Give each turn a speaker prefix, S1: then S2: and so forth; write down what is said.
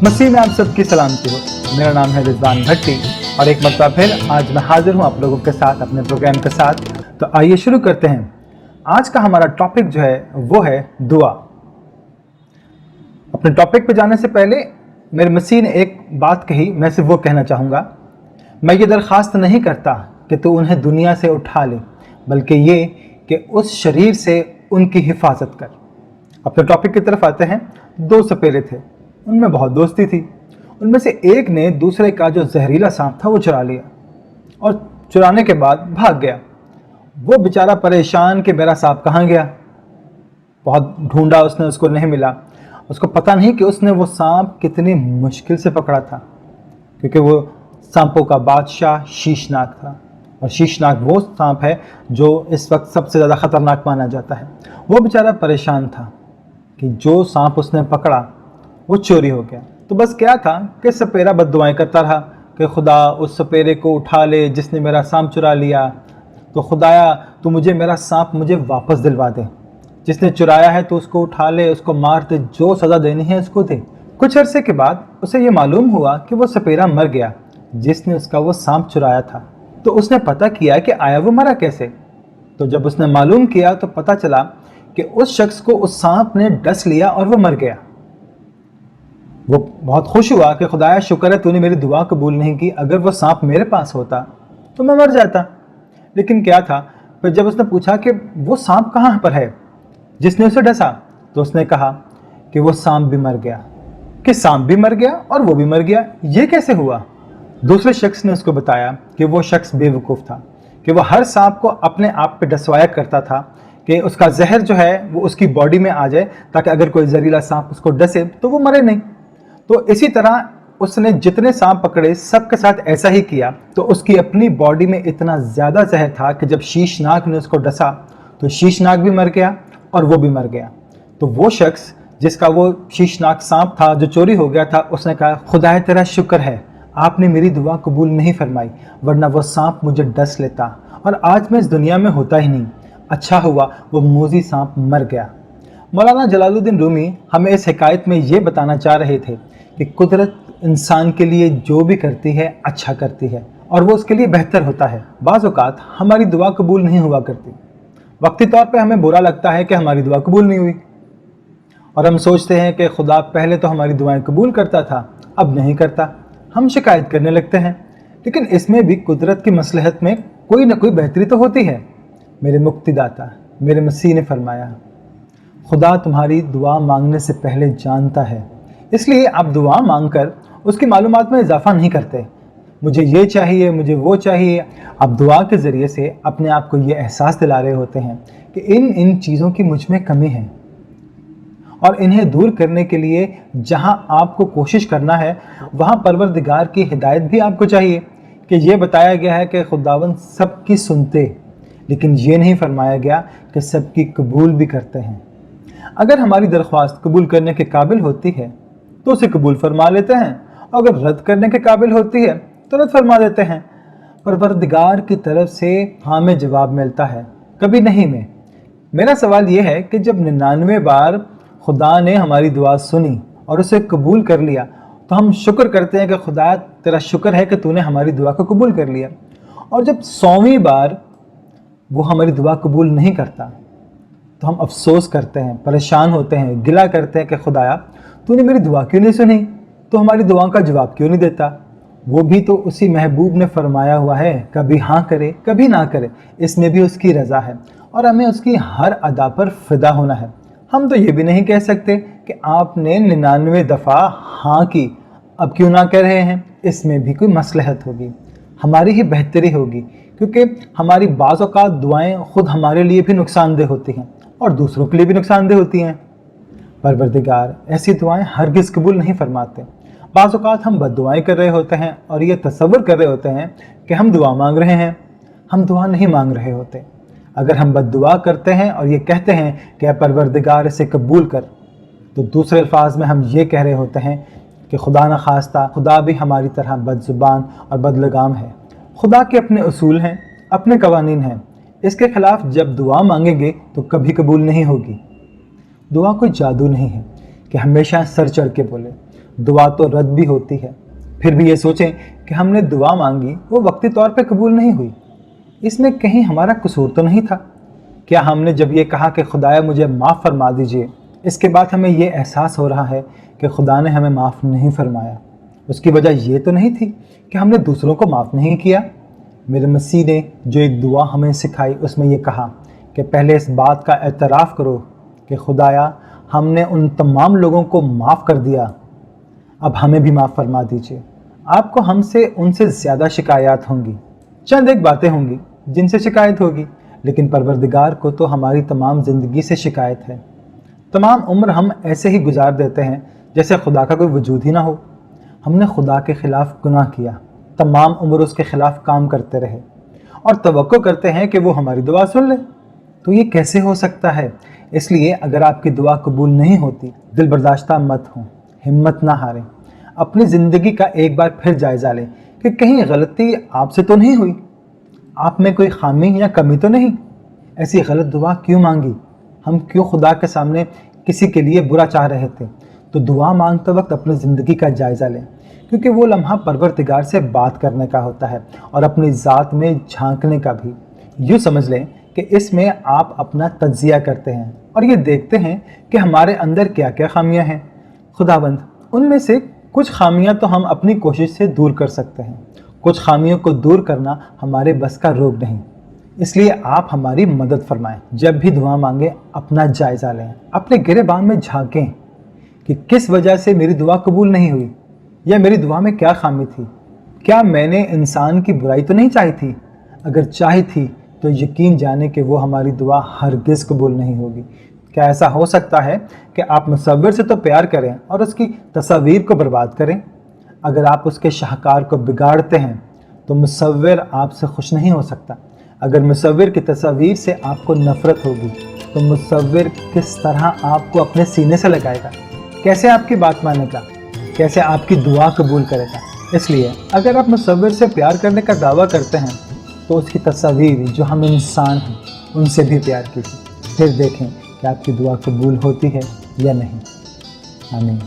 S1: मसीह में आप सबकी सलामती हो। मेरा नाम है रिजवान भट्टी और एक मरतबा फिर आज मैं हाजिर हूँ आप लोगों के साथ अपने प्रोग्राम के साथ। तो आइए शुरू करते हैं। आज का हमारा टॉपिक जो है वो है दुआ। अपने टॉपिक पे जाने से पहले मेरे मसीह ने एक बात कही, मैं सिर्फ वो कहना चाहूँगा। मैं ये दरख्वास्त नहीं करता कि तू उन्हें दुनिया से उठा ले, बल्कि ये कि उस शरीर से उनकी हिफाजत कर। अपने टॉपिक की तरफ आते हैं। दो सपेरे थे, उनमें बहुत दोस्ती थी। उनमें से एक ने दूसरे का जो जहरीला सांप था वो चुरा लिया और चुराने के बाद भाग गया। वो बेचारा परेशान कि मेरा सांप कहाँ गया। बहुत ढूंढा उसने, उसको नहीं मिला। उसको पता नहीं कि उसने वो सांप कितनी मुश्किल से पकड़ा था, क्योंकि वो सांपों का बादशाह शीशनाग था। और शीशनाग वो सांप है जो इस वक्त सबसे ज़्यादा ख़तरनाक माना जाता है। वो बेचारा परेशान था कि जो सांप उसने पकड़ा वो चोरी हो गया। तो बस क्या था कि सपेरा बद्दुआएं करता रहा कि खुदा उस सपेरे को उठा ले जिसने मेरा सांप चुरा लिया। तो खुदाया तू मुझे मेरा सांप मुझे वापस दिलवा दे, जिसने चुराया है तो उसको उठा ले, उसको मार दे, जो सज़ा देनी है उसको दे। कुछ अरसे के बाद उसे ये मालूम हुआ कि वो सपेरा मर गया जिसने उसका वो सांप चुराया था। तो उसने पता किया कि आया वो मरा कैसे। तो जब उसने मालूम किया तो पता चला कि उस शख्स को उस सांप ने डस लिया और वो मर गया। वो बहुत खुश हुआ कि खुदाया शुक्र है तूने मेरी दुआ कबूल नहीं की, अगर वो सांप मेरे पास होता तो मैं मर जाता। लेकिन क्या था, फिर जब उसने पूछा कि वो सांप कहाँ पर है जिसने उसे डसा, तो उसने कहा कि वो सांप भी मर गया। कि सांप भी मर गया और वो भी मर गया, ये कैसे हुआ? दूसरे शख्स ने उसको बताया कि वो शख्स बेवकूफ़ था, कि वो हर सांप को अपने आप पे डसवाया करता था कि उसका जहर जो है वो उसकी बॉडी में आ जाए, ताकि अगर कोई जहरीला सांप उसको डसे तो वो मरे नहीं। तो इसी तरह उसने जितने सांप पकड़े सब के साथ ऐसा ही किया। तो उसकी अपनी बॉडी में इतना ज़्यादा जहर था कि जब शीशनाग ने उसको डसा तो शीशनाग भी मर गया और वो भी मर गया। तो वो शख्स जिसका वो शीशनाग सांप था जो चोरी हो गया था, उसने कहा खुदाए तेरा शुक्र है आपने मेरी दुआ कबूल नहीं फरमाई, वरना वो सांप मुझे डस लेता और आज मैं इस दुनिया में होता ही नहीं। अच्छा हुआ वो मोजी सांप मर गया। मौलाना जलालुद्दीन रूमी हमें इस हिकायत में ये बताना चाह रहे थे कि कुदरत इंसान के लिए जो भी करती है अच्छा करती है और वो उसके लिए बेहतर होता है। बाज़ औक़ात हमारी दुआ कबूल नहीं हुआ करती। वक्ती तौर पे हमें बुरा लगता है कि हमारी दुआ कबूल नहीं हुई और हम सोचते हैं कि खुदा पहले तो हमारी दुआएं कबूल करता था, अब नहीं करता। हम शिकायत करने लगते हैं। लेकिन इसमें भी कुदरत की मसलहत में कोई ना कोई बेहतरी तो होती है। मेरे मुक्तिदाता मेरे मसीह ने फरमाया, खुदा तुम्हारी दुआ मांगने से पहले जानता है, इसलिए आप दुआ मांगकर उसकी मालूमात में इजाफा नहीं करते। मुझे ये चाहिए, मुझे वो चाहिए। आप दुआ के ज़रिए से अपने आप को ये एहसास दिला रहे होते हैं कि इन चीज़ों की मुझ में कमी है और इन्हें दूर करने के लिए जहां आपको कोशिश करना है वहां परवरदिगार की हिदायत भी आपको चाहिए। कि ये बताया गया है कि खुदावंद सबकी सुनते, लेकिन ये नहीं फरमाया गया कि सबकी कबूल भी करते हैं। अगर हमारी दरख्वास्त कबूल करने के काबिल होती है तो उसे कबूल फरमा लेते हैं, अगर रद्द करने के काबिल होती है तो रद्द फरमा देते हैं। परवरदिगार की तरफ से हाँ में जवाब मिलता है, कभी नहीं में। मेरा सवाल ये है कि जब 99 बार खुदा ने हमारी दुआ सुनी और उसे कबूल कर लिया तो हम शुक्र करते हैं कि खुदा तेरा शुक्र है कि तूने हमारी दुआ को कबूल कर लिया। और जब 100वीं बार वो हमारी दुआ कबूल नहीं करता तो हम अफसोस करते हैं, परेशान होते हैं, गिला करते हैं कि खुदाया तूने मेरी दुआ क्यों नहीं सुनी, तो हमारी दुआओं का जवाब क्यों नहीं देता। वो भी तो उसी महबूब ने फरमाया हुआ है, कभी हाँ करे कभी ना करे, इसमें भी उसकी रज़ा है और हमें उसकी हर अदा पर फिदा होना है। हम तो ये भी नहीं कह सकते कि आपने 99 दफ़ा हाँ की, अब क्यों ना कह रहे हैं। इसमें भी कोई मसलहत होगी, हमारी ही बेहतरी होगी, क्योंकि हमारी बाज़ औक़ात दुआएं ख़ुद हमारे लिए भी नुकसानदेह होती हैं और दूसरों के लिए भी नुकसानदेह होती हैं। परवरदिगार ऐसी दुआएं हरगिज़ कबूल नहीं फरमाते। बाज़ औक़ात हम बद्दुआएं कर रहे होते हैं और ये तसव्वुर कर रहे होते हैं कि हम दुआ मांग रहे हैं, हम दुआ नहीं मांग रहे होते। अगर हम बद्दुआ करते हैं और ये कहते हैं कि परवरदिगार इसे कबूल कर, तो दूसरे अल्फाज में हम ये कह रहे होते हैं कि खुदा न खास्ता खुदा भी हमारी तरह बदज़ुबान और बदलगाम है। खुदा के अपने उसूल हैं, अपने कवानीन हैं, इसके ख़िलाफ़ जब दुआ मांगेंगे तो कभी कबूल नहीं होगी। दुआ कोई जादू नहीं है कि हमेशा सर चढ़ के बोले। दुआ तो रद्द भी होती है। फिर भी ये सोचें कि हमने दुआ मांगी, वो वक्ती तौर पे कबूल नहीं हुई, इसमें कहीं हमारा कसूर तो नहीं था? क्या हमने जब ये कहा कि खुदाया मुझे माफ़ फरमा दीजिए, इसके बाद हमें ये एहसास हो रहा है कि खुदा ने हमें माफ़ नहीं फरमाया, उसकी वजह ये तो नहीं थी कि हमने दूसरों को माफ़ नहीं किया? मेरे मसीह ने जो एक दुआ हमें सिखाई उसमें ये कहा कि पहले इस बात का एतराफ़ करो कि खुदाया हमने उन तमाम लोगों को माफ़ कर दिया, अब हमें भी माफ़ फरमा दीजिए। आपको हमसे उनसे ज़्यादा शिकायत होंगी, चंद एक बातें होंगी जिनसे शिकायत होगी, लेकिन परवरदिगार को तो हमारी तमाम ज़िंदगी से शिकायत है। तमाम उम्र हम ऐसे ही गुजार देते हैं जैसे खुदा का कोई वजूद ही ना हो। हमने खुदा के ख़िलाफ़ गुनाह किया, तमाम उम्र उसके ख़िलाफ़ काम करते रहे और तवक्को करते हैं कि वो हमारी दुआ सुन ले। तो ये कैसे हो सकता है? इसलिए अगर आपकी दुआ कबूल नहीं होती, दिल बर्दाश्ता मत हो, हिम्मत ना हारें। अपनी ज़िंदगी का एक बार फिर जायज़ा लें कि कहीं गलती आपसे तो नहीं हुई, आप में कोई खामी या कमी तो नहीं। ऐसी गलत दुआ क्यों मांगी? हम क्यों खुदा के सामने किसी के लिए बुरा चाह रहे थे? तो दुआ मांगते वक्त अपनी ज़िंदगी का जायज़ा लें, क्योंकि वो लम्हा परवरदिगार से बात करने का होता है और अपनी ज़ात में झांकने का भी। यूँ समझ लें कि इसमें आप अपना तज्जिया करते हैं और ये देखते हैं कि हमारे अंदर क्या क्या खामियां हैं। खुदाबंद, उनमें से कुछ खामियां तो हम अपनी कोशिश से दूर कर सकते हैं, कुछ खामियों को दूर करना हमारे बस का रोग नहीं। इसलिए आप हमारी मदद फरमाएं। जब भी दुआ मांगें अपना जायज़ा लें, अपने गिरेबान में झांकें कि किस वजह से मेरी दुआ कबूल नहीं हुई या मेरी दुआ में क्या खामी थी। क्या मैंने इंसान की बुराई तो नहीं चाही थी? अगर चाही थी तो यकीन जाने कि वो हमारी दुआ हरगिज़ कबूल नहीं होगी। क्या ऐसा हो सकता है कि आप मुसव्विर से तो प्यार करें और उसकी तस्वीर को बर्बाद करें? अगर आप उसके शाहकार को बिगाड़ते हैं तो मुसव्विर आपसे खुश नहीं हो सकता। अगर मुसव्विर की तस्वीर से आपको नफ़रत होगी तो मुसव्विर किस तरह आपको अपने सीने से लगाएगा? कैसे आपकी बात मानेगा? कैसे आपकी दुआ कबूल करेगा? इसलिए अगर आप मुसव्विर से प्यार करने का दावा करते हैं तो उसकी तस्वीर जो हम इंसान हैं उनसे भी प्यार कीजिए, फिर देखें कि आपकी दुआ कबूल होती है या नहीं। आमीन।